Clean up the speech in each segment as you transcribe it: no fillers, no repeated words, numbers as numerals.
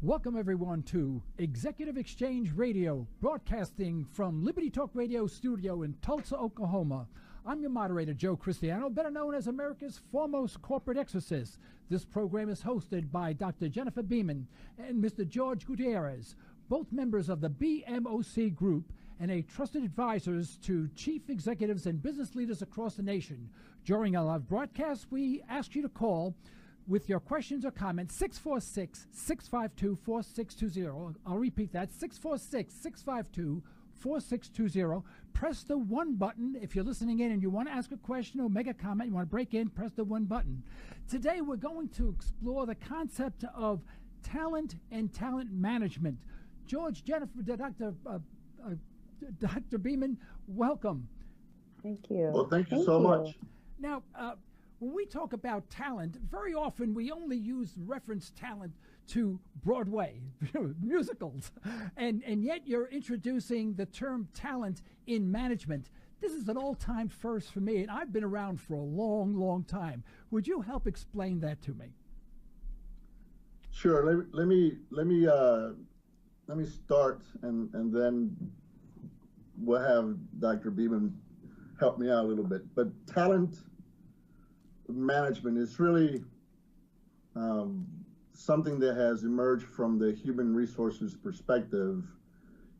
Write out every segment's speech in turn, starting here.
Welcome everyone to Executive Exchange Radio, broadcasting from Liberty Talk Radio studio in Tulsa, Oklahoma. I'm your moderator, Joe Cristiano, better known as America's foremost corporate exorcist. This program is hosted by Dr. Jennifer Beaman and Mr. Jorge Gutierrez, both members of the BMOC group and a trusted advisors to chief executives and business leaders across the nation. During our live broadcast, we ask you to call with your questions or comments, 646-652-4620. I'll repeat that, 646-652-4620. Press the 1 button if you're listening in and you want to ask a question or make a comment, you want to break in, press the 1 button. Today we're going to explore the concept of talent and talent management. George, Jennifer, Dr. Beaman, welcome. Thank you. Well, thank you so much. Now, when we talk about talent, very often we only use reference talent to Broadway musicals, and yet you're introducing the term talent in management. This is an all-time first for me, and I've been around for a long, long time. Would you help explain that to me? Sure. Let me start, and then we'll have Dr. Beaman help me out a little bit. But talent management is really something that has emerged from the human resources perspective,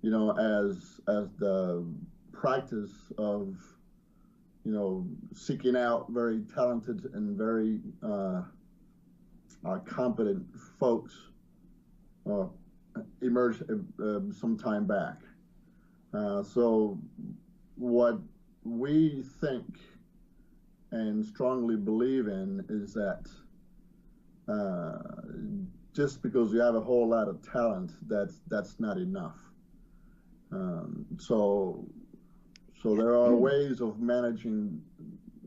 you know, as the practice of, you know, seeking out very talented and very competent folks emerged some time back. So what we think and strongly believe in is that just because you have a whole lot of talent, that's not enough. So there are ways of managing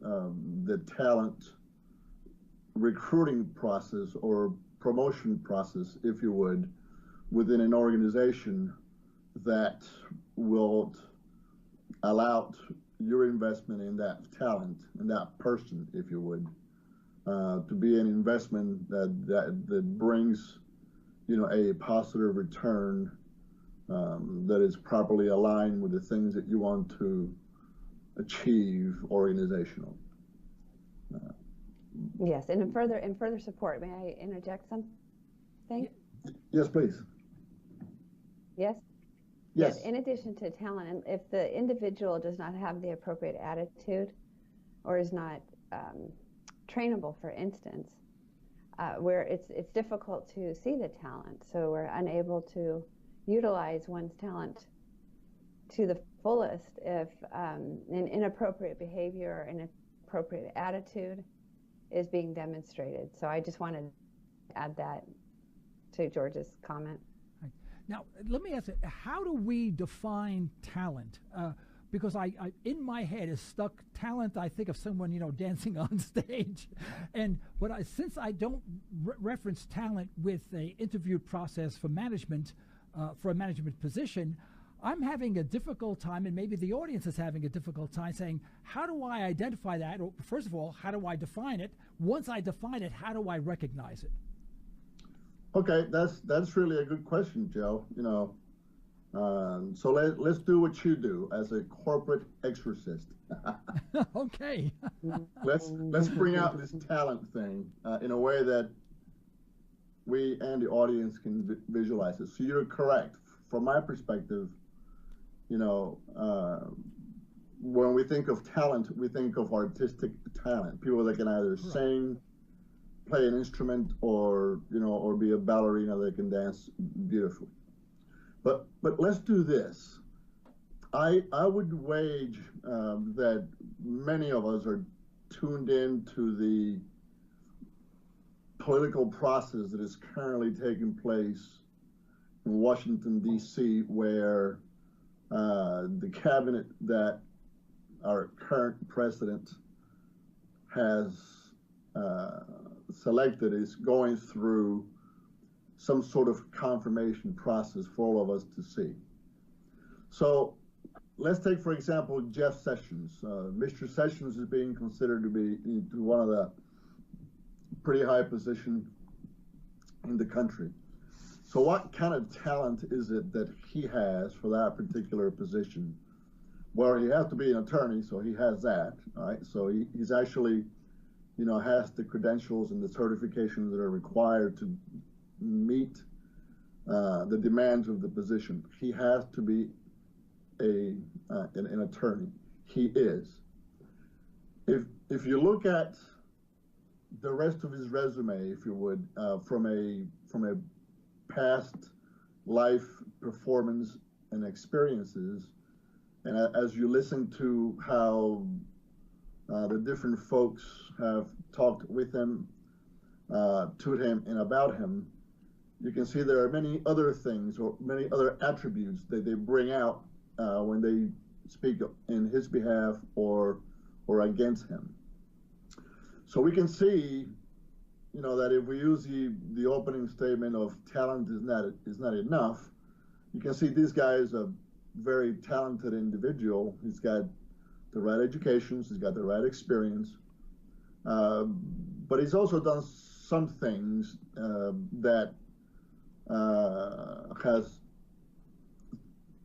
the talent recruiting process or promotion process, if you would, within an organization that will allow your investment in that talent and that person, if you would, to be an investment that brings, you know, a positive return that is properly aligned with the things that you want to achieve organizational. Yes, and in further support, may I interject something? Yes, please. Yes. Yes. In addition to talent, and if the individual does not have the appropriate attitude or is not trainable, for instance, where it's difficult to see the talent, so we're unable to utilize one's talent to the fullest if an inappropriate behavior or inappropriate attitude is being demonstrated. So I just wanted to add that to George's comment. Now, let me ask you, how do we define talent? Because I in my head is stuck talent, I think of someone, you know, dancing on stage. But since I don't reference talent with a interview process for management, for a management position, I'm having a difficult time, and maybe the audience is having a difficult time saying, how do I identify that? Or first of all, how do I define it? Once I define it, how do I recognize it? Okay, that's really a good question, Joe. You know, so let's do what you do as a corporate exorcist. Okay. let's bring out this talent thing in a way that we and the audience can visualize it. So you're correct. From my perspective, you know, when we think of talent, we think of artistic talent, people that can either sing, play an instrument, or, you know, or be a ballerina that can dance beautifully. But let's do this. I would wage that many of us are tuned in to the political process that is currently taking place in Washington, D.C., where the cabinet that our current president has selected is going through some sort of confirmation process for all of us to see. So let's take, for example, Jeff Sessions. Mr. Sessions is being considered to be one of the pretty high position in the country. So what kind of talent is it that he has for that particular position? Well, he has to be an attorney, so he has that, all right? So he's actually, has the credentials and the certifications that are required to meet the demands of the position. He has to be an attorney. He is. If you look at the rest of his resume, if you would, from a past life performance and experiences, and as you listen to how the different folks have talked with him, to him, and about him, you can see there are many other things or many other attributes that they bring out when they speak in his behalf or against him. So we can see, that if we use the opening statement of talent is not enough, you can see this guy is a very talented individual. He's got the right education, he's got the right experience, but he's also done some things that has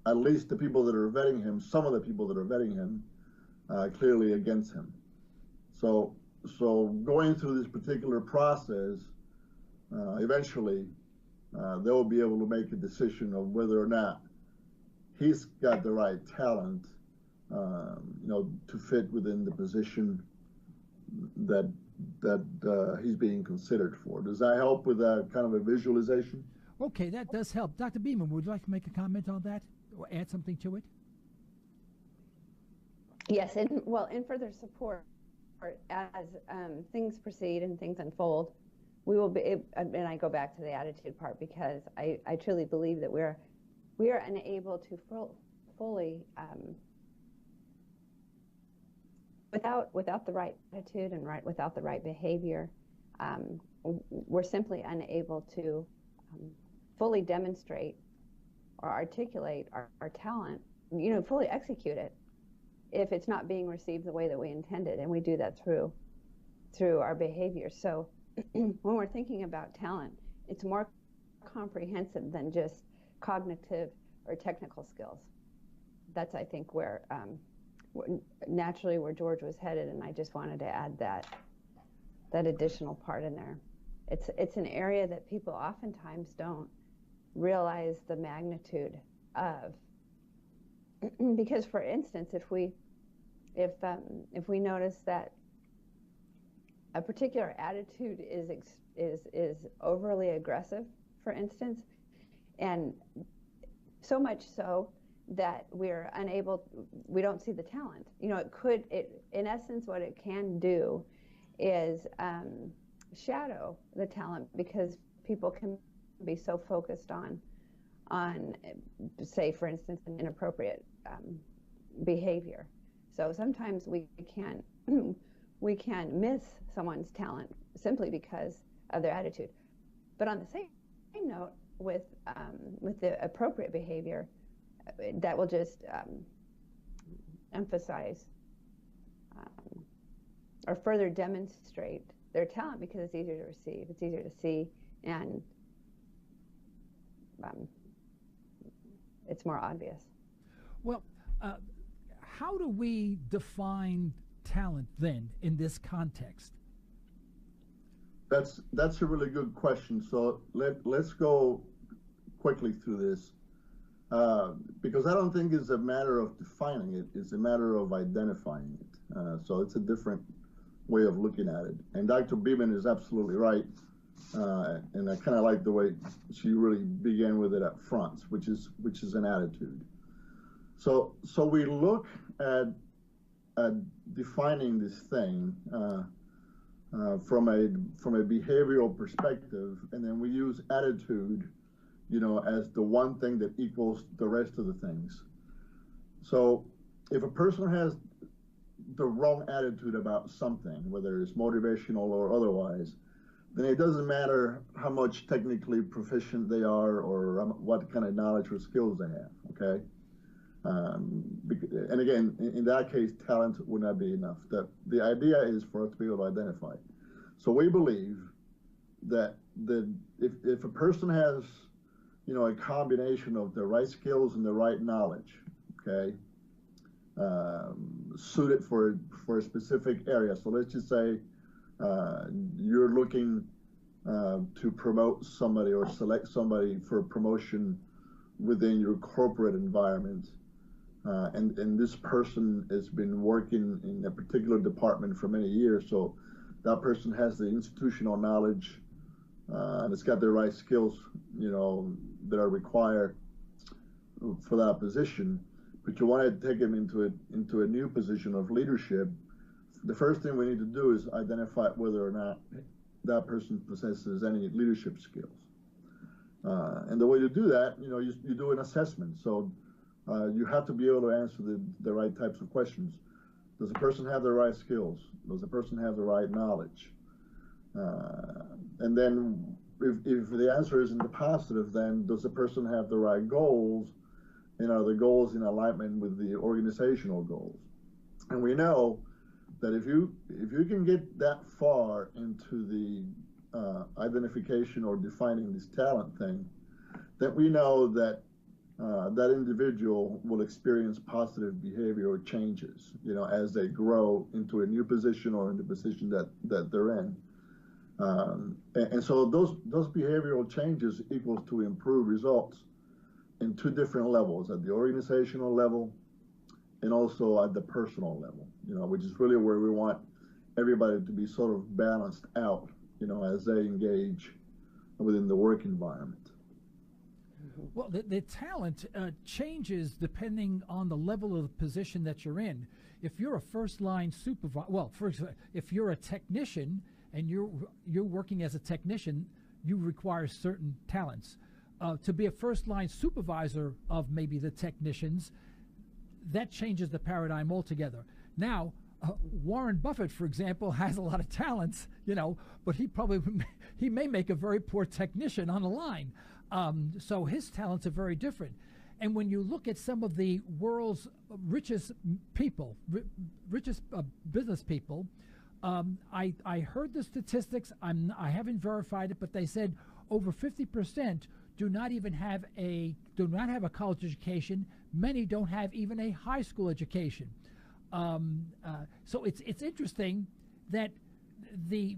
at least the people that are vetting him, some of the people that are vetting him, clearly against him. So going through this particular process, eventually they will be able to make a decision of whether or not he's got the right talent, to fit within the position that he's being considered for. Does that help with that kind of a visualization? Okay, that does help. Dr. Beaman, would you like to make a comment on that or add something to it? Yes, and in further support, as things proceed and things unfold, we will be, and I go back to the attitude part, because I truly believe that we are unable to fully, without the right attitude and without the right behavior, we're simply unable to fully demonstrate or articulate our talent, fully execute it, if it's not being received the way that we intended. And we do that through our behavior. So when we're thinking about talent, it's more comprehensive than just cognitive or technical skills. That's, I think, where naturally where George was headed, and I just wanted to add that additional part in there. It's an area that people oftentimes don't realize the magnitude of, because, for instance, if we notice that a particular attitude is overly aggressive, for instance, and so much so that we don't see the talent. In essence, what it can do is shadow the talent, because people can be so focused on say, for instance, an inappropriate behavior. So sometimes we can miss someone's talent simply because of their attitude. But on the same note, with the appropriate behavior, that will just emphasize or further demonstrate their talent, because it's easier to receive, it's easier to see, and it's more obvious. Well, how do we define talent then in this context? That's a really good question. So let's go quickly through this, because I don't think it's a matter of defining it, it's a matter of identifying it. So it's a different way of looking at it. And Dr. Beaman is absolutely right. And I kind of like the way she really began with it up front, which is an attitude. So we look at defining this thing from a behavioral perspective, and then we use attitude, as the one thing that equals the rest of the things. So if a person has the wrong attitude about something, whether it's motivational or otherwise, then it doesn't matter how much technically proficient they are or what kind of knowledge or skills they have, okay? And again, in that case, talent would not be enough. The idea is for us to be able to identify. So we believe that if a person has a combination of the right skills and the right knowledge, okay, suited for a specific area. So let's just say you're looking to promote somebody or select somebody for promotion within your corporate environment, and this person has been working in a particular department for many years, so that person has the institutional knowledge and it's got the right skills, that are required for that position. But you want to take them into a new position of leadership. The first thing we need to do is identify whether or not that person possesses any leadership skills. And the way to do that, you do an assessment. So you have to be able to answer the right types of questions. Does the person have the right skills? Does the person have the right knowledge? And then if the answer is in the positive, then does the person have the right goals? And are the goals in alignment with the organizational goals? And we know that if you can get that far into the identification or defining this talent thing, then we know that that individual will experience positive behavioral changes, as they grow into a new position or in the position that they're in. And so those behavioral changes equals to improved results in two different levels, at the organizational level and also at the personal level, which is really where we want everybody to be sort of balanced out, as they engage within the work environment. Well, the talent changes depending on the level of the position that you're in. If you're a first-line supervisor, if you're a technician and you're working as a technician, you require certain talents. To be a first-line supervisor of maybe the technicians, that changes the paradigm altogether. Now, Warren Buffett, for example, has a lot of talents, but he may make a very poor technician on the line. So his talents are very different. And when you look at some of the world's richest people, richest business people, I heard the statistics. I haven't verified it, but they said over 50% do not have a college education. Many don't have even a high school education. So it's interesting that the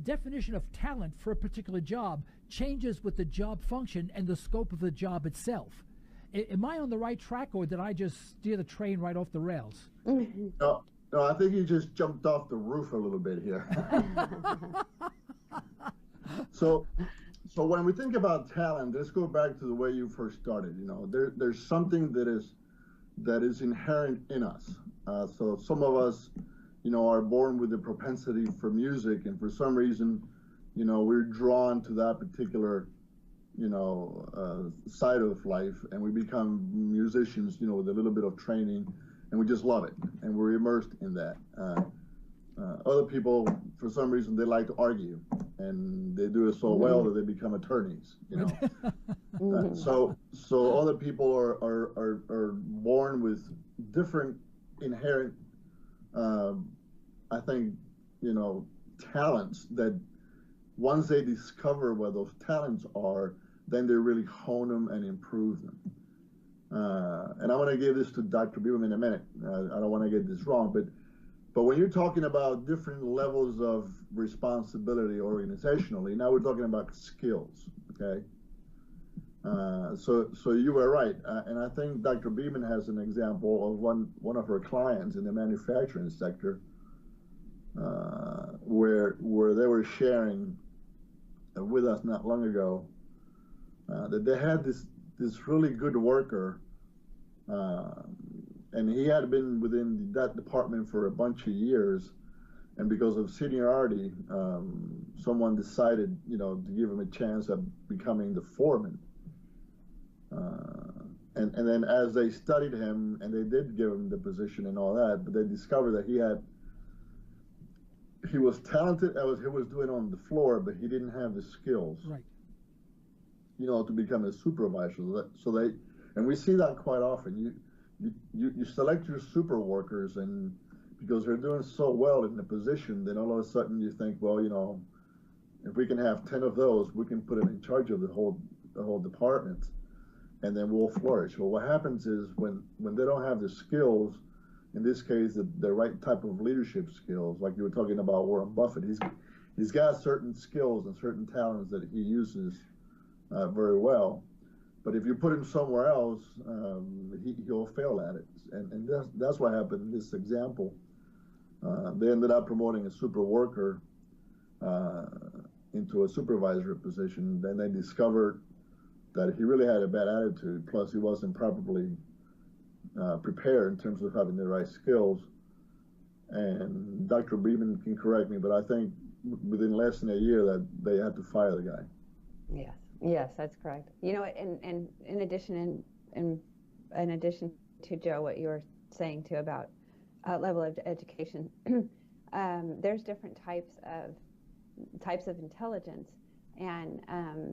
definition of talent for a particular job changes with the job function and the scope of the job itself. Am I on the right track, or did I just steer the train right off the rails? No, I think you just jumped off the roof a little bit here. So when we think about talent, let's go back to the way you first started. There's something that is inherent in us. So some of us, are born with the propensity for music, and for some reason, we're drawn to that particular, side of life, and we become musicians, with a little bit of training, and we just love it, and we're immersed in that. Other people, for some reason, they like to argue, and they do it so well that they become attorneys. So other people are born with different inherent, I think, talents that once they discover what those talents are, then they really hone them and improve them. And I'm going to give this to Dr. Beaman in a minute. I don't want to get this wrong, but when you're talking about different levels of responsibility organizationally, now we're talking about skills, okay? So you were right, and I think Dr. Beaman has an example of one of her clients in the manufacturing sector, where they were sharing with us not long ago that they had this really good worker, and he had been within that department for a bunch of years, and because of seniority, someone decided, to give him a chance of becoming the foreman. And then as they studied him, and they did give him the position and all that, but they discovered that he was talented at what he was doing on the floor, but he didn't have the skills, right, to become a supervisor. And we see that quite often. You select your super workers, and because they're doing so well in the position, then all of a sudden you think, well, if we can have 10 of those, we can put them in charge of the whole department, and then we'll flourish. Well, what happens is when they don't have the skills, in this case, the right type of leadership skills, like you were talking about Warren Buffett, he's got certain skills and certain talents that he uses very well. But if you put him somewhere else, he'll fail at it. And that's what happened in this example. They ended up promoting a super worker into a supervisory position. Then they discovered that he really had a bad attitude, plus he wasn't properly prepared in terms of having the right skills. And Dr. Beaman can correct me, but I think within less than a year that they had to fire the guy. Yes, that's correct. You know, and in addition to Joe, what you were saying too about level of education, there's different types of intelligence, and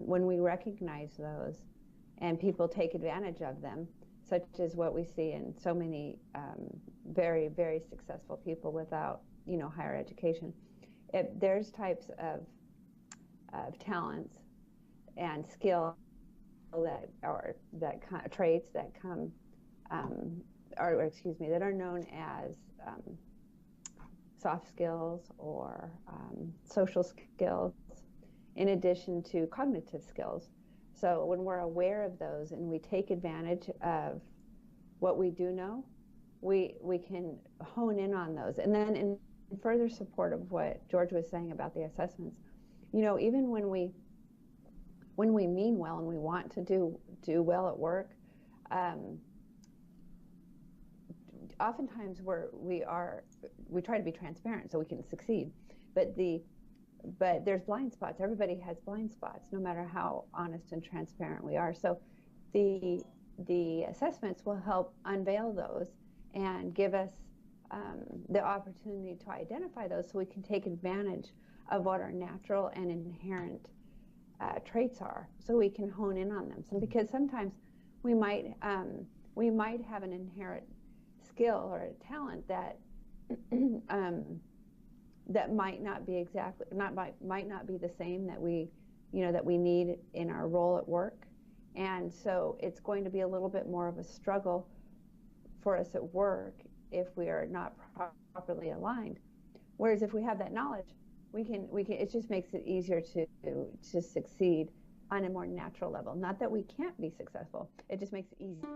when we recognize those, and people take advantage of them, such as what we see in so many very, very successful people without, higher education. There's types of talents and skill traits that come, that are known as soft skills or social skills, in addition to cognitive skills. So when we're aware of those and we take advantage of what we do know, we can hone in on those. And then in further support of what George was saying about the assessments, even when we mean well and we want to do well at work, oftentimes we try to be transparent so we can succeed, but there's blind spots. Everybody has blind spots, no matter how honest and transparent we are. So the assessments will help unveil those and give us the opportunity to identify those, so we can take advantage of what our natural and inherent traits are, so we can hone in on them. So because sometimes we might have an inherent skill or a talent that that might not be the same that we need in our role at work, and so it's going to be a little bit more of a struggle for us at work if we are not properly aligned. Whereas if we have that knowledge, we can it just makes it easier to succeed on a more natural level. Not that we can't be successful, it just makes it easier.